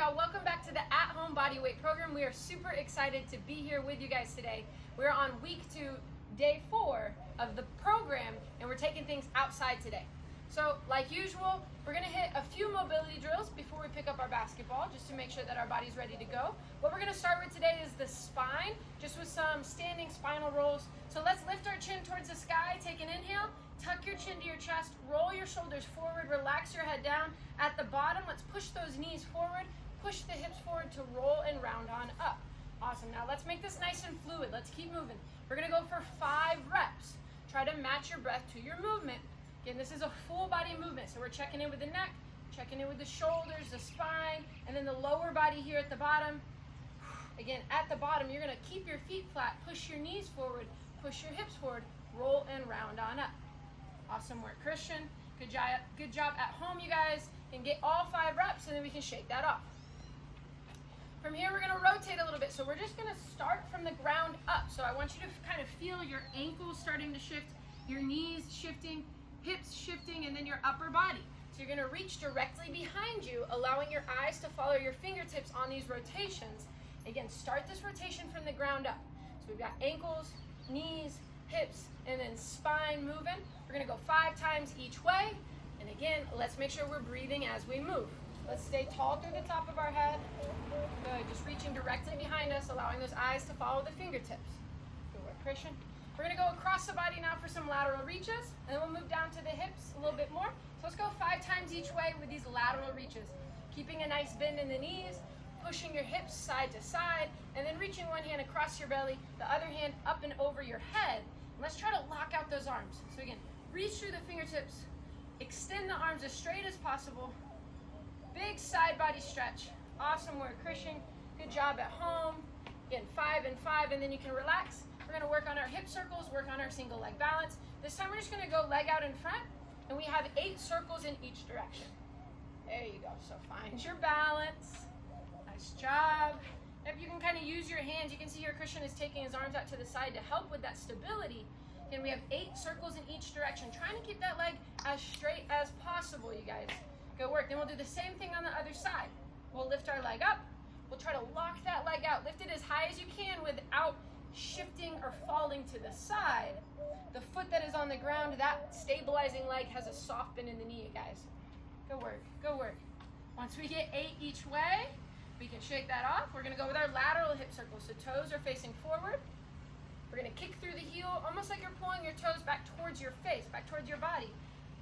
y'all? Welcome back to the at-home bodyweight program. We are super excited to be here with you guys today. We're on week 2, day 4 of the program, and we're taking things outside today. So, like usual, we're gonna hit a few mobility drills before we pick up our basketball, just to make sure that our body's ready to go. What we're gonna start with today is the spine, just with some standing spinal rolls. So let's lift our chin towards the sky, take an inhale, tuck your chin to your chest, roll your shoulders forward, relax your head down. At the bottom, let's push those knees forward, push the hips forward to roll and round on up. Awesome, now let's make this nice and fluid. Let's keep moving. We're gonna go for 5 reps. Try to match your breath to your movement. Again, this is a full body movement, so we're checking in with the neck, checking in with the shoulders, the spine, and then the lower body here at the bottom. Again, at the bottom, you're gonna keep your feet flat, push your knees forward, push your hips forward, roll and round on up. Awesome work, Christian. Good job at home, you guys. And get all 5 reps, and then we can shake that off. From here, we're gonna rotate a little bit. So we're just gonna start from the ground up. So I want you to kind of feel your ankles starting to shift, your knees shifting, hips shifting, and then your upper body. So you're gonna reach directly behind you, allowing your eyes to follow your fingertips on these rotations. Again, start this rotation from the ground up. So we've got ankles, knees, hips, and then spine moving. We're gonna go 5 times each way. And again, let's make sure we're breathing as we move. Let's stay tall through the top of our head. Good, just reaching directly behind us, allowing those eyes to follow the fingertips. Good work, Christian. We're gonna go across the body now for some lateral reaches, and then we'll move down to the hips a little bit more. So let's go 5 times each way with these lateral reaches. Keeping a nice bend in the knees, pushing your hips side to side, and then reaching one hand across your belly, the other hand up and over your head. And let's try to lock out those arms. So again, reach through the fingertips, extend the arms as straight as possible. Big side body stretch. Awesome work, Christian. Good job at home. Again, 5 and 5, and then you can relax. We're gonna work on our hip circles, work on our single leg balance. This time we're just gonna go leg out in front, and we have 8 circles in each direction. There you go, so find your balance. Nice job. If you can kind of use your hands, you can see here Christian is taking his arms out to the side to help with that stability. Again, we have 8 circles in each direction, trying to keep that leg as straight as possible, you guys. Good work. Then we'll do the same thing on the other side. We'll lift our leg up. We'll try to lock that leg out. Lift it as high as you can without shifting or falling to the side. The foot that is on the ground, that stabilizing leg has a soft bend in the knee, you guys. Good work, good work. Once we get 8 each way, we can shake that off. We're gonna go with our lateral hip circles. So toes are facing forward. We're gonna kick through the heel, almost like you're pulling your toes back towards your face, back towards your body.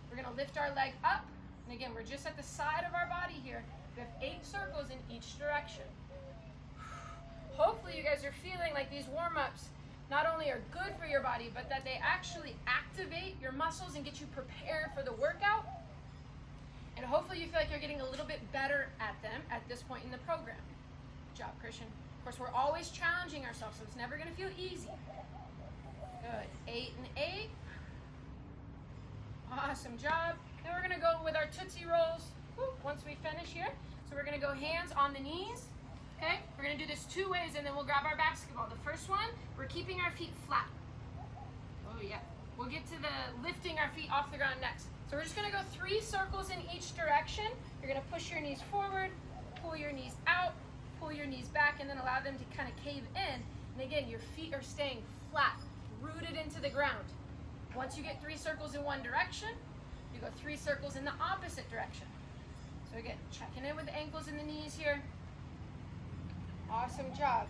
We're gonna lift our leg up. And again, we're just at the side of our body here. We have 8 circles in each direction. Hopefully you guys are feeling like these warm-ups not only are good for your body, but that they actually activate your muscles and get you prepared for the workout. And hopefully you feel like you're getting a little bit better at them at this point in the program. Good job, Christian. Of course, we're always challenging ourselves, so it's never gonna feel easy. Good, 8 and 8. Awesome job. Then we're gonna go with our Tootsie Rolls once we finish here. So we're gonna go hands on the knees. Okay, we're gonna do this 2 ways, and then we'll grab our basketball. The first one, we're keeping our feet flat. Oh yeah. We'll get to the lifting our feet off the ground next. So we're just gonna go 3 circles in each direction. You're gonna push your knees forward, pull your knees out, pull your knees back, and then allow them to kind of cave in. And again, your feet are staying flat, rooted into the ground. Once you get 3 circles in one direction, you go 3 circles in the opposite direction. So again, checking in with the ankles and the knees here. Awesome job.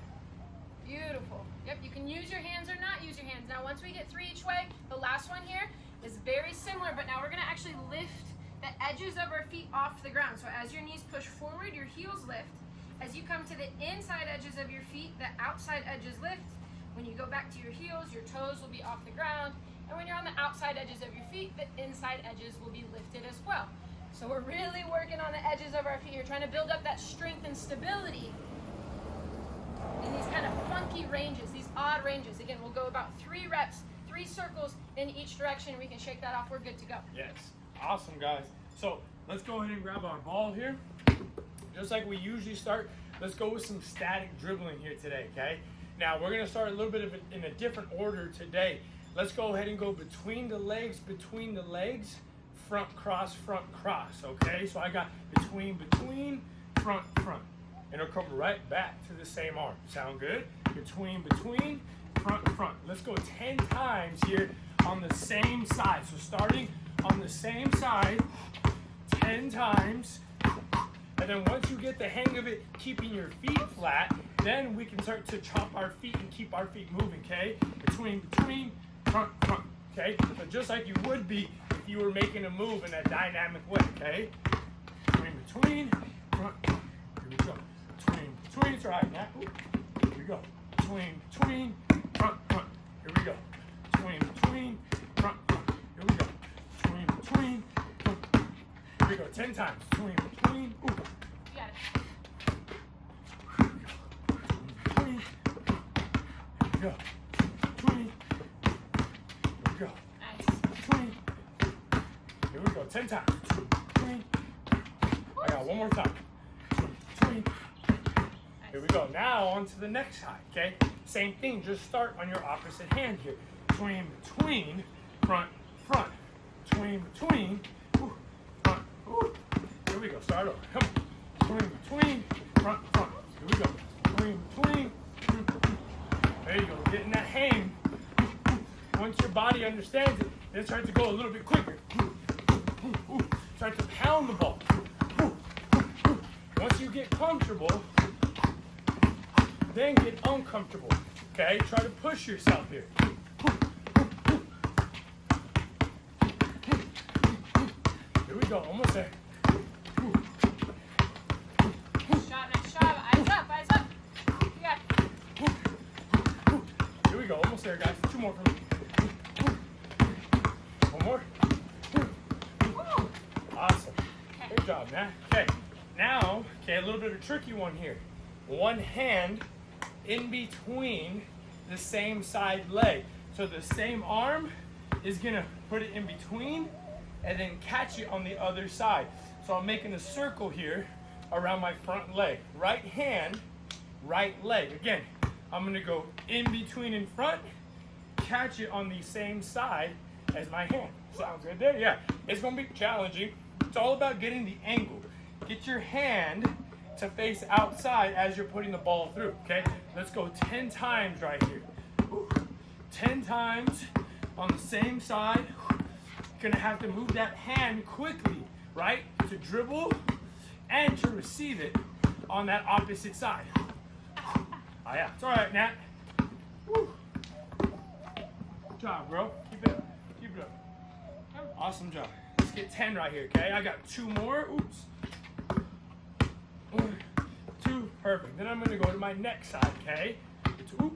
Beautiful. Yep, you can use your hands or not use your hands. Now, once we get 3 each way, the last one here is very similar, but now we're gonna actually lift the edges of our feet off the ground. So as your knees push forward, your heels lift. As you come to the inside edges of your feet, the outside edges lift. When you go back to your heels, your toes will be off the ground. And when you're on the outside edges of your feet, the inside edges will be lifted as well. So we're really working on the edges of our feet here, trying to build up that strength and stability in these kind of funky ranges, these odd ranges. Again, we'll go about 3 reps, 3 circles in each direction. We can shake that off. We're good to go. Yes. Awesome, guys. So let's go ahead and grab our ball here. Just like we usually start, let's go with some static dribbling here today, okay? Now, we're going to start a little bit of it in a different order today. Let's go ahead and go between the legs, front cross, okay? So I got between, front. and it'll come right back to the same arm. Sound good? Between, front, front. Let's go 10 times here on the same side. So starting on the same side, 10 times. And then once you get the hang of it, keeping your feet flat, then we can start to chop our feet and keep our feet moving, okay? Between, front, front, okay? So just like you would be if you were making a move in a dynamic way, okay? Between, front, here we go. Between, try it now. Here we go. Between, front, front. Here we go. Between, front, front. Here we go. Between, front. Here we go. 10 times. Between. Ooh. You got it. Between. Here we go. Between. Here we go. Nice. Between. Here we go. 10 times. Between. I got one more time. Between. Here we go. Now on to the next side, okay? Same thing, just start on your opposite hand here. Between, front, front. Between, ooh, front, ooh. Here we go, start over, come on. Between, front, front. Here we go. Between, there you go, getting that hang. Once your body understands it, then start to go a little bit quicker. Start to pound the ball. Once you get comfortable, then get uncomfortable, okay? Try to push yourself here. Here we go, almost there. Nice shot. Eyes up. You got it. Here we go, almost there, guys. 2 more for me. 1 more. Awesome. Good job, man. Okay, now, a little bit of a tricky one here. One hand in between the same side leg. So the same arm is gonna put it in between and then catch it on the other side. So I'm making a circle here around my front leg. Right hand, right leg. Again, I'm gonna go in between in front, catch it on the same side as my hand. Sounds good there? Yeah. It's gonna be challenging. It's all about getting the angle. Get your hand to face outside as you're putting the ball through, okay? Let's go 10 times right here. 10 times on the same side. Gonna have to move that hand quickly, right? To dribble and to receive it on that opposite side. Oh yeah, it's all right, Nat. Woo. Good job, bro. Keep it up. Awesome job. Let's get 10 right here, okay? I got 2 more. Oops. 1, 2, perfect. Then I'm gonna go to my next side, okay? All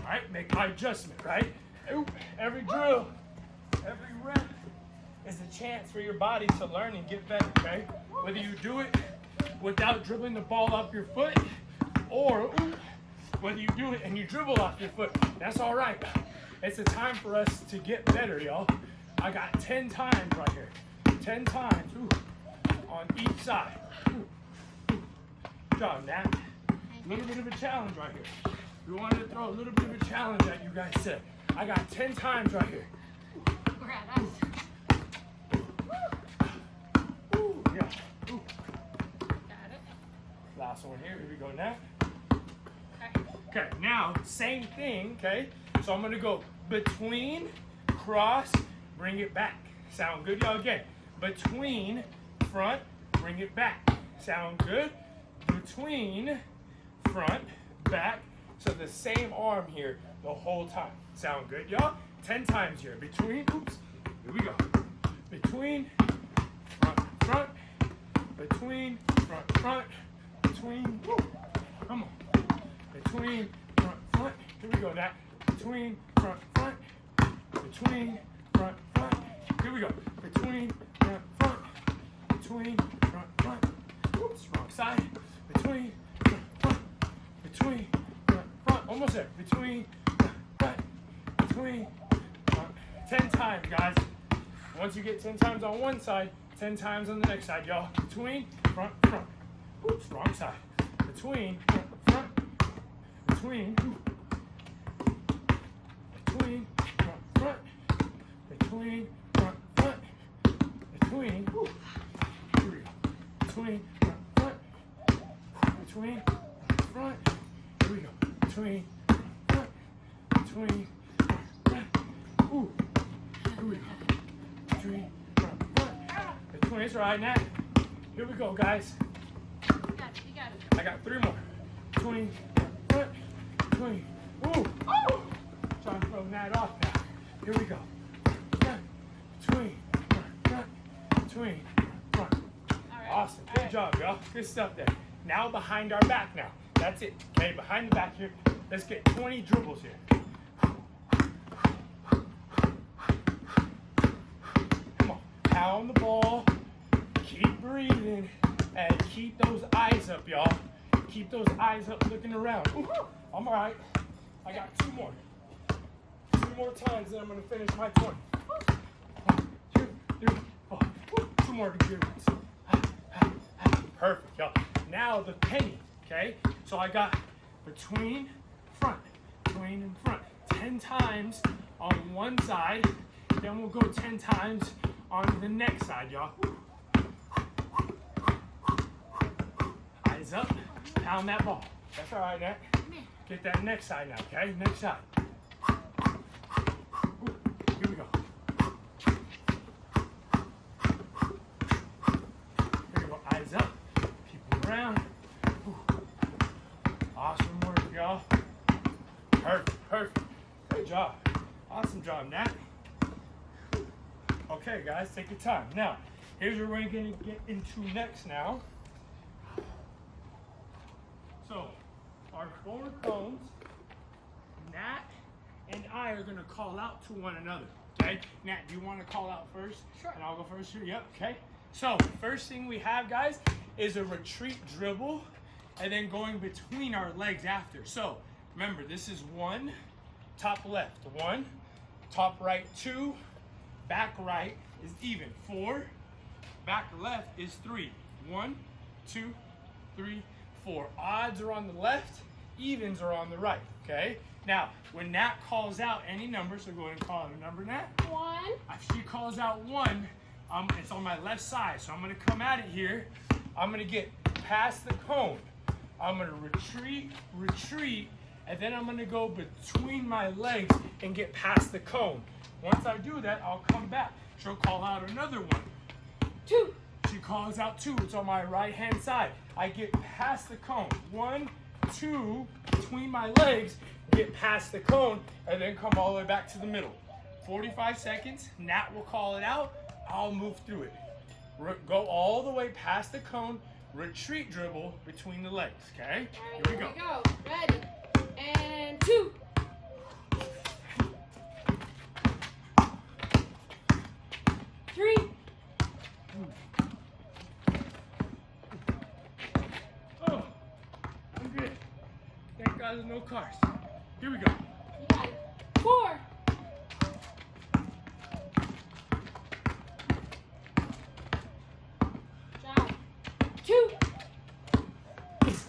right, make my adjustment, right? Every drill, every rep is a chance for your body to learn and get better, okay? Whether you do it without dribbling the ball off your foot, or whether you do it and you dribble off your foot, that's all right. It's a time for us to get better, y'all. I got 10 times right here. 10 times, on each side. Good job, Nat. A little bit of a challenge right here. We wanted to throw a little bit of a challenge at you guys today. I got 10 times right here. We're at us. Yeah. Got it. Last one here. Here we go, Nat. Okay. Okay, now, same thing, okay? So I'm gonna go between, cross, bring it back. Sound good, y'all? Again, between, front, bring it back. Sound good? Between, front, back. So the same arm here the whole time. Sound good, y'all? 10 times here. Between, here we go. Between, front, front, between, front, front, between, come on. Between, front, here we go, Nat. Between, front, between, front, here we go. Between, front, between, front, oops, wrong side. Between, front, between, front, almost there. Between, front, between, front. 10 times, guys. Once you get 10 times on one side, 10 times on the next side, y'all. Between, front, oops, wrong side. Between, front, between, front, between, front, between, here we go. Between, front, between, front. Here we go. Between, front, between, front. Ooh. Here we go. Between, front, front. Between. It's right, Nat. Here we go, guys. You got it. You got it. I got 3 more. Between, front, between. Ooh. Oh. Trying to throw Nat off now. Here we go. Front, between, front, between, front. All right. Awesome. All Good right. job, y'all. Good stuff there. Now behind our back now. That's it. Okay, behind the back here. Let's get 20 dribbles here. Come on. Pound the ball. Keep breathing. And keep those eyes up, y'all. Keep those eyes up looking around. Ooh, I'm all right. I got 2 more. 2 more times, then I'm going to finish my 20. 1, 2, 3, 4. 2 more dribbles. Perfect, y'all. Now the penny, okay? So I got between, front, between and front. 10 times on one side. Then we'll go 10 times on the next side, y'all. Eyes up, pound that ball. That's all right, Nat. Get that next side now, okay? Next side. Ooh, here we go. Here we go, eyes up. Keep them around. Ooh. Awesome work, y'all. Perfect, perfect. Good job. Awesome job, Nat. Okay, guys, take your time. Now, here's where we're going to get into next now. So, our 4 cones, Nat and I are going to call out to one another, okay? Nat, do you want to call out first? Sure. And I'll go first here? Yep, okay. So, first thing we have, guys, is a retreat dribble, and then going between our legs after. So, remember, this is 1, top left, 1, top right, 2, back right is even, 4, back left is 3, 1, 2, 3, 4. Odds are on the left, evens are on the right, okay? Now, when Nat calls out any number, so go ahead and call out a number, Nat. 1. If she calls out 1, it's on my left side, so I'm gonna come at it here. I'm gonna get past the cone. I'm gonna retreat, and then I'm gonna go between my legs and get past the cone. Once I do that, I'll come back. She'll call out another 1. 2. She calls out 2. It's on my right-hand side. I get past the cone. 1, 2, between my legs, get past the cone, and then come all the way back to the middle. 45 seconds. Nat will call it out. I'll move through it. Go all the way past the cone. Retreat dribble between the legs. Okay? All right, Here we go. Ready. And 2. 3. Oh, I'm good. Thank God there's no cars. Here we go. You got it. 4. 2. Nice.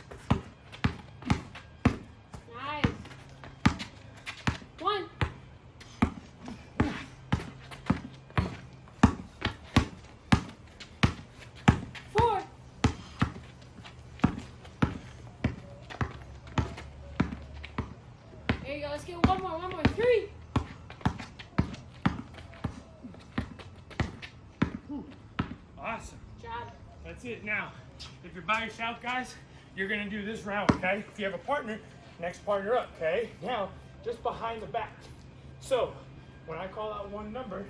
1. 4. 3. Awesome. Job. That's it. Now, if you're by yourself, guys, you're going to do this round, okay? If you have a partner, next partner up, okay? Now, just behind the back. So, when I call out one number,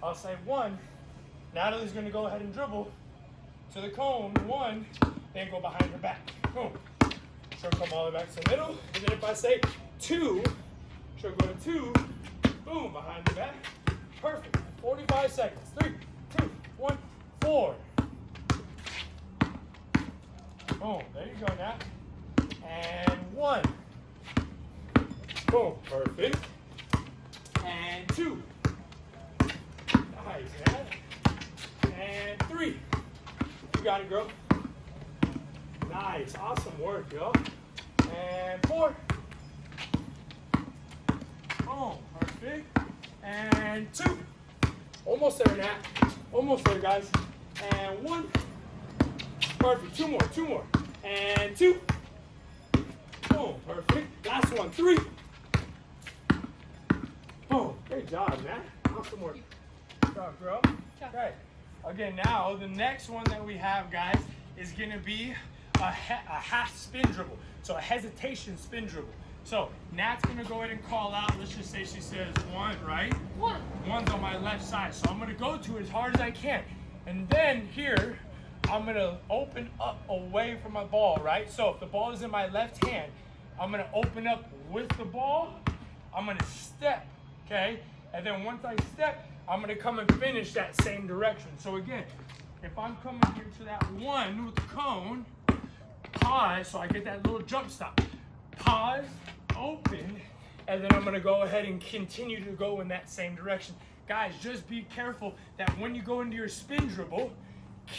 I'll say 1. Natalie's going to go ahead and dribble to the cone, 1, then go behind her back. Boom. She'll come all the way back to the middle. And then if I say 2, she'll go to 2, boom, behind the back. Perfect. 45 seconds. 3, 2, 1, 4. Boom. There you go, Nat. And 1. Boom. Perfect. And 2. Nice, Nat. And 3. You got it, girl. Nice. Awesome work, yo. And 4. Oh, perfect. And 2. Almost there, Nat. Almost there, guys. And 1. Perfect. 2 more. 2 more. And 2. Boom, perfect. Last one, 3. Boom, great job, man. Awesome work. Good job, girl. Okay. Again, now the next one that we have, guys, is gonna be a half spin dribble. So a hesitation spin dribble. So Nat's gonna go ahead and call out. Let's just say she says 1, right? 1. 1's on my left side. So I'm gonna go to it as hard as I can. And then here, I'm gonna open up away from my ball, right? So if the ball is in my left hand, I'm gonna open up with the ball. I'm gonna step, okay? And then once I step, I'm gonna come and finish that same direction. So again, if I'm coming here to that 1 with the cone, pause, so I get that little jump stop. Pause, open, and then I'm gonna go ahead and continue to go in that same direction. Guys, just be careful that when you go into your spin dribble,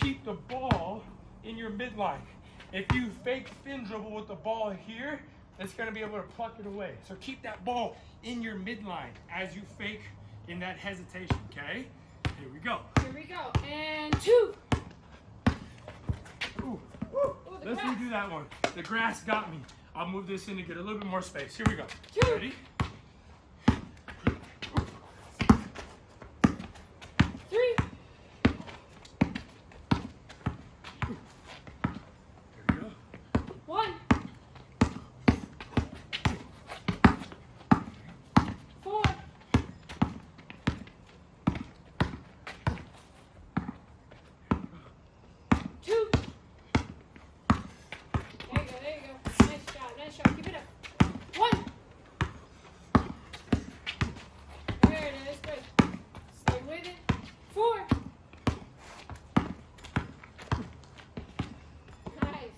keep the ball in your midline. If you fake spin dribble with the ball here, it's gonna be able to pluck it away. So keep that ball in your midline as you fake in that hesitation, okay? Here we go. Here we go. And 2. Ooh. Ooh, Let's grass. redo that one. The grass got me. I'll move this in to get a little bit more space. Here we go. 2. Ready? 3. Here we go. 1. 4. 2. There you go. Nice shot. Keep it up. 1. There it is. Good. Stay with it. 4. Nice.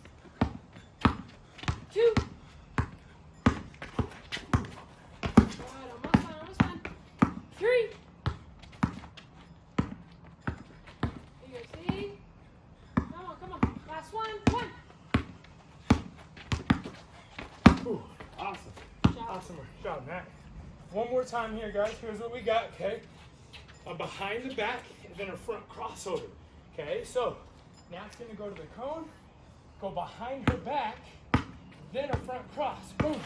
2. Good. Almost done. 3. Here you go. See? Come on. Last one. 1. Ooh, awesome. Job. Awesome job, Matt. One more time here, guys. Here's what we got, okay? A behind the back and then a front crossover. Okay, so Nat's gonna go to the cone, go behind her back, then a front cross. Boom.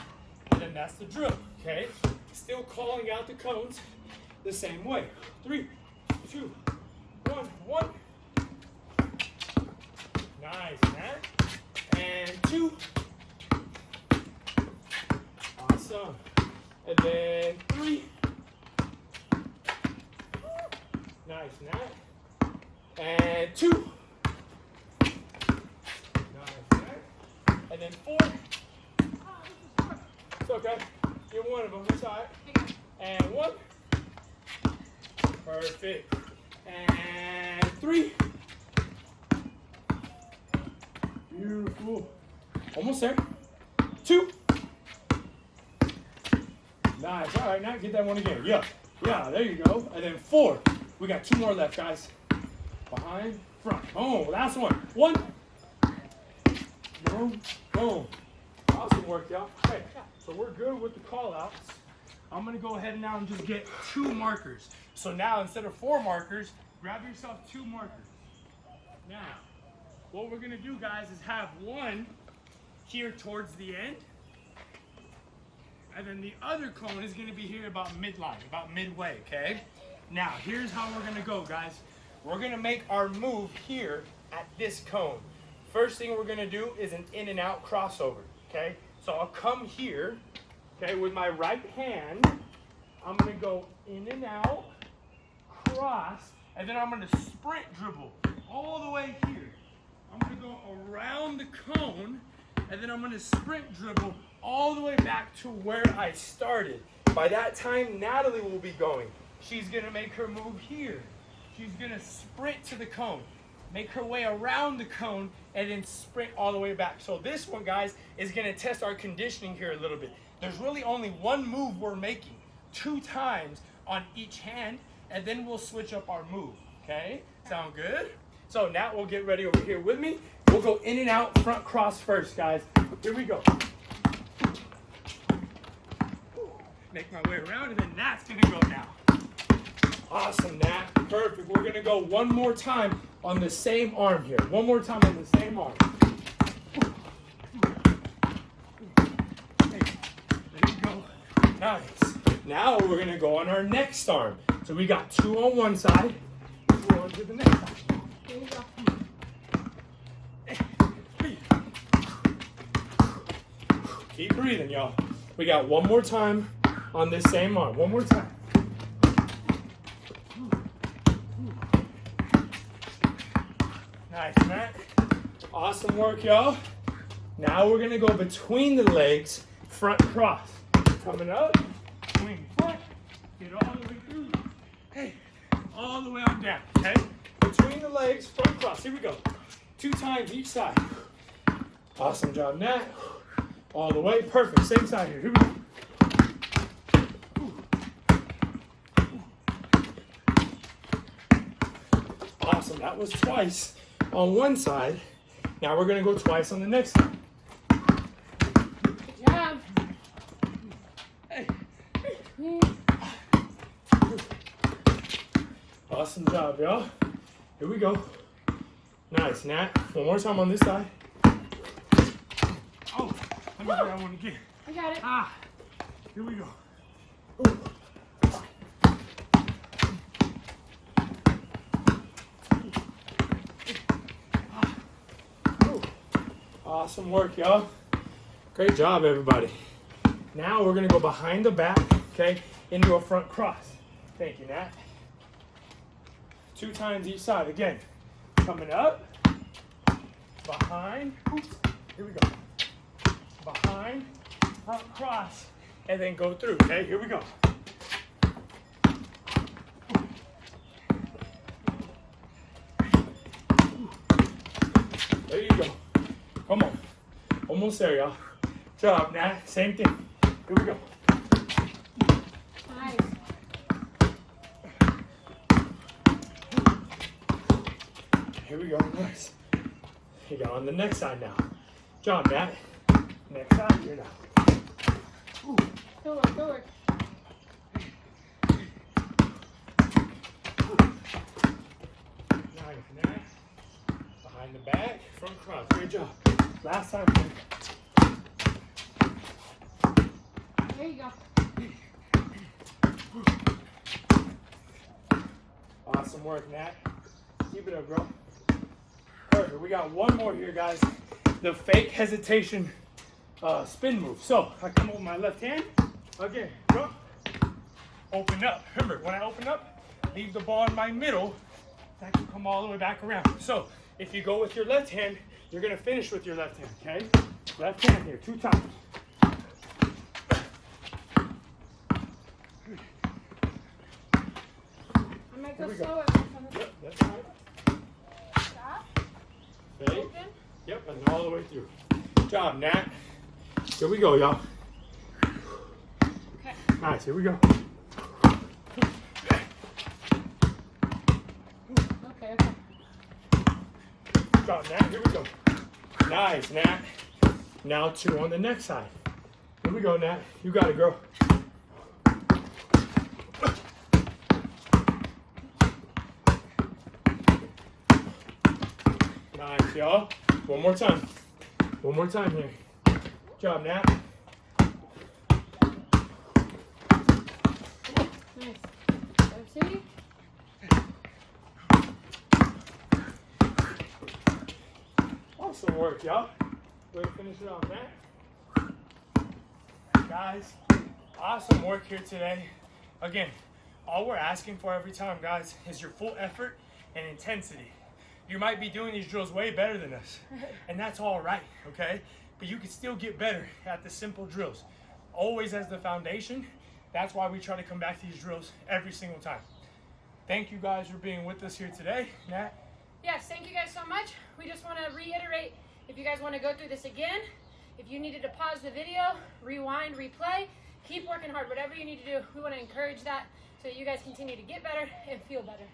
And then that's the drill. Okay? Still calling out the cones the same way. 3, 2, 1, 1. Nice, Nat. And 2. Awesome. And then 3. Nice, Nat. And 2. Nice, Nat. And then 4. It's okay. You're one of them. It's all right. And 1. Perfect. And 3. Beautiful. Almost there. 2. Nice. All right, now get that one again. Yeah. Yeah, there you go. And then 4. We got 2 more left, guys. Behind, front. Oh, last one. 1. Boom. Boom. Awesome work, y'all. Okay, so we're good with the call outs. I'm going to go ahead now and just get 2 markers. So now, instead of 4 markers, grab yourself 2 markers. Now, what we're going to do, guys, is have one here towards the end. And then the other cone is going to be here about midline, about midway, okay? Now, here's how we're going to go, guys. We're going to make our move here at this cone. First thing we're going to do is an in and out crossover, okay? So I'll come here, okay, with my right hand. I'm going to go in and out, cross, and then I'm going to sprint dribble all the way here. I'm going to go around the cone, and then I'm going to sprint dribble all the way back to where I started. By that time, Natalie will be going. She's going to make her move here. She's going to sprint to the cone, make her way around the cone, and then sprint all the way back. So this one, guys, is going to test our conditioning here a little bit. There's really only one move we're making, 2 times on each hand, and then we'll switch up our move, okay? Sound good? So Nat will get ready over here with me. We'll go in and out, front cross first, guys. Here we go. Make my way around, and then Nat's gonna go now. Awesome, Nat. Perfect. We're gonna go one more time on the same arm here. One more time on the same arm. Nice. Now we're gonna go on our next arm. So we got 2 on one side, 2 on to the next side. Here you go. Keep breathing, y'all. We got one more time on this same arm. One more time. Nice, Matt. Awesome work, y'all. Now we're gonna go between the legs, front cross. Coming up, swing foot, get all the way through. Hey, all the way on down, okay? Between the legs, front cross. Here we go. 2 times each side. Awesome job, Nat. All the way, perfect. Same side here. Here we go. Awesome. That was twice on one side. Now we're gonna go twice on the next side. Good job. Hey. Awesome job, y'all. Here we go. Nice, Nat. One more time on this side. Oh, let me do that one again. I got it. Ah, here we go. Awesome work, y'all. Great job, everybody. Now we're gonna go behind the back, okay, into a front cross. Thank you, Nat. 2 times each side. Again, coming up, behind, oops, here we go. Behind, front cross, and then go through, okay? Here we go. There you go. Come on. Almost there, y'all. Job, Nat. Same thing. Here we go. Nice. Here we go. Nice. You go on the next side now. Job, Nat. Next side here now. Ooh. Good work, good work. Nice, Nat. Behind the back, front cross. Great job. Last time. There you go. Awesome work, Nat. Keep it up, bro. Perfect. We got one more here, guys. The fake hesitation spin move. So I come with my left hand. Again, go. Open up. Remember, when I open up, leave the ball in my middle. That can come all the way back around. So if you go with your left hand, you're gonna finish with your left hand, okay? Left hand here, 2 times. I might Here go we go. slower. Yep, that's right. Stop. Fake. Open. Yep, and all the way through. Good job, Nat. Here we go, y'all. Okay. Nice, here we go. Okay, okay. Good job, Nat. Here we go. Nice, Nat. Now 2 on the next side. Here we go, Nat. You got it, girl. Nice, y'all. One more time. One more time here. Good job, Nat. Nice. Go, Awesome work, y'all. Way to finish it off, Nat. Guys, awesome work here today. Again, all we're asking for every time, guys, is your full effort and intensity. You might be doing these drills way better than us, and that's all right, okay? But you can still get better at the simple drills. Always as the foundation. That's why we try to come back to these drills every single time. Thank you guys for being with us here today. Nat? Yes, thank you guys so much. We just want to reiterate, if you guys want to go through this again, if you needed to pause the video, rewind, replay, keep working hard. Whatever you need to do, we want to encourage that so that you guys continue to get better and feel better.